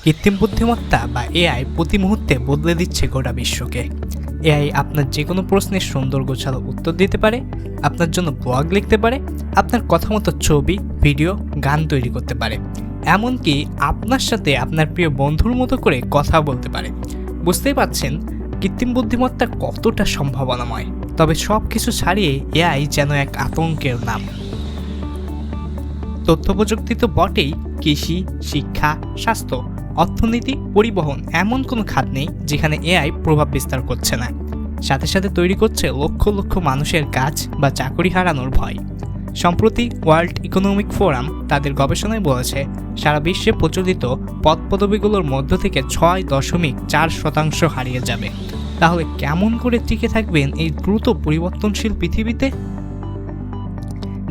কৃত্রিম বুদ্ধিমত্তা বা এআই প্রতি মুহূর্তে বদলে দিচ্ছে গোটা বিশ্বকে। এআই আপনার যে কোনো প্রশ্নের সুন্দর গোছালো উত্তর দিতে পারে, আপনার জন্য ব্লগ লিখতে পারে, আপনার কথা মতো ছবি, ভিডিও, গান তৈরি করতে পারে, এমনকি আপনার সাথে আপনার প্রিয় বন্ধুর মতো করে কথা বলতে পারে। বুঝতেই পারছেন কৃত্রিম বুদ্ধিমত্তার কতটা সম্ভাবনাময়। তবে সব কিছু ছাড়িয়ে এআই যেন এক আতঙ্কের নাম। তথ্য প্রযুক্তি তো বটেই, কৃষি, শিক্ষা, স্বাস্থ্য, অর্থনীতি, পরিবহন এমন কোনো খাত নেই যেখানে এআই প্রভাব বিস্তার করছে না। সাথে সাথে তৈরি করছে লক্ষ লক্ষ মানুষের কাজ বা চাকরি হারানোর ভয়। সম্প্রতি ওয়ার্ল্ড ইকোনমিক ফোরাম তাদের গবেষণায় বলেছে, সারা বিশ্বে প্রচলিত পদপদবীগুলোর মধ্য থেকে 6.4% হারিয়ে যাবে। তাহলে কেমন করে টিকে থাকবেন এই দ্রুত পরিবর্তনশীল পৃথিবীতে?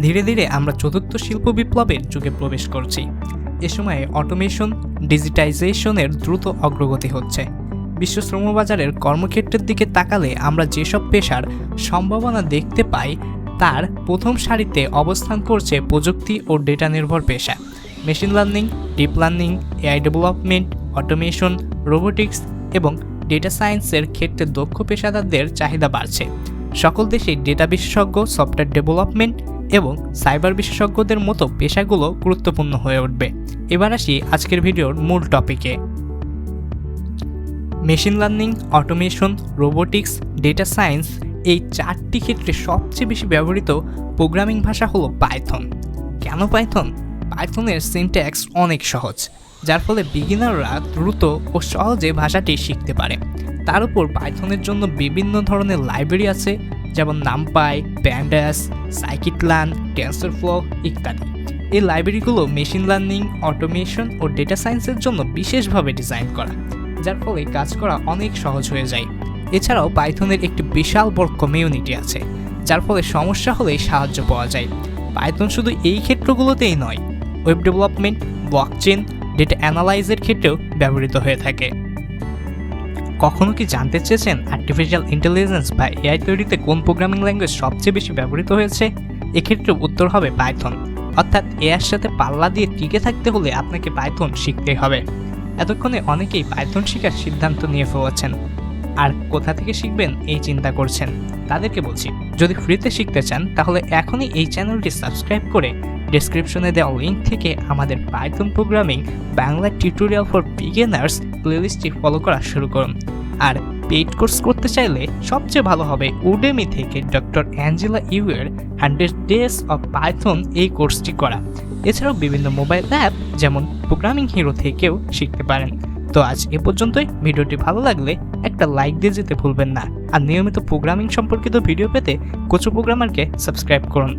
ধীরে ধীরে আমরা চতুর্থ শিল্প বিপ্লবের যুগে প্রবেশ করছি। এ সময়ে অটোমেশন, ডিজিটাইজেশনের দ্রুত অগ্রগতি হচ্ছে। বিশ্ব শ্রমবাজারের কর্মক্ষেত্রের দিকে তাকালে আমরা যেসব পেশার সম্ভাবনা দেখতে পাই তার প্রথম সারিতে অবস্থান করছে প্রযুক্তি ও ডেটা নির্ভর পেশা। Machine learning, deep learning, AI development, automation, robotics এবং ডেটা সায়েন্সের ক্ষেত্রে দক্ষ পেশাদারদের চাহিদা বাড়ছে। সকল দেশেই ডেটা বিশেষজ্ঞ, সফটওয়্যার ডেভেলপমেন্ট এবং সাইবার বিশেষজ্ঞদের মতো পেশাগুলো গুরুত্বপূর্ণ হয়ে উঠবে। এবার আসি আজকের ভিডিওর মূল টপিকে। Machine learning, automation, robotics, data science এই চারটি ক্ষেত্রে সবচেয়ে বেশি ব্যবহৃত প্রোগ্রামিং ভাষা হলো পাইথন। কেন পাইথন? পাইথনের সিনট্যাক্স অনেক সহজ, যার ফলে বিগিনাররা দ্রুত ও সহজে ভাষাটি শিখতে পারে। তার উপর পাইথনের জন্য বিভিন্ন ধরনের লাইব্রেরি আছে, যেমন নামপাই, প্যান্ডাস, সাইকিটলান, টেনসরফ্লো ইত্যাদি। এই লাইব্রেরিগুলো মেশিন লার্নিং, অটোমেশন ও ডেটা সায়েন্সের জন্য বিশেষভাবে ডিজাইন করা, যার ফলে কাজ করা অনেক সহজ হয়ে যায়। এছাড়াও পাইথনের একটি বিশাল বড় কমিউনিটি আছে, যার ফলে সমস্যা হলেই সাহায্য পাওয়া যায়। পাইথন শুধু এই ক্ষেত্রগুলোতেই নয়, ওয়েব ডেভেলপমেন্ট, ব্লকচেন, ডেটা অ্যানালাইজের ক্ষেত্রেও ব্যবহৃত হয়ে থাকে। কখনো কি জানতে চেয়েছেন আর্টিফিশিয়াল ইন্টেলিজেন্স বা এআই তৈরিতে কোন প্রোগ্রামিং ল্যাঙ্গুয়েজ সবচেয়ে বেশি ব্যবহৃত হয়েছে? এক্ষেত্রে উত্তর হবে পাইথন। অর্থাৎ এআইয়ের সাথে পাল্লা দিয়ে টিকে থাকতে হলে আপনাকে পাইথন শিখতেই হবে। এতক্ষণে অনেকেই পাইথন শেখার সিদ্ধান্ত নিয়ে ফেলেছেন, আর কোথা থেকে শিখবেন এই চিন্তা করছেন। তাদেরকে বলছি, যদি ফ্রিতে শিখতে চান তাহলে এখনই এই চ্যানেলটি সাবস্ক্রাইব করে ডেসক্রিপশনে দেওয়া লিঙ্ক থেকে আমাদের Python programming Bangla tutorial for beginners প্লেলিস্টটি ফলো করা শুরু করুন। আর পেইড কোর্স করতে চাইলে সবচেয়ে ভালো হবে উডেমি থেকে ডক্টর অ্যাঞ্জেলা ইউয়ের 100 Days of Python এই কোর্সটি করা। এছাড়াও বিভিন্ন মোবাইল অ্যাপ যেমন প্রোগ্রামিং হিরো থেকেও শিখতে পারেন। তো আজ এ পর্যন্তই। ভিডিওটি ভালো লাগলে একটা লাইক দিয়ে যেতে ভুলবেন না। আর নিয়মিত প্রোগ্রামিং সম্পর্কিত ভিডিও পেতে কোচো প্রোগ্রামারকে সাবস্ক্রাইব করুন।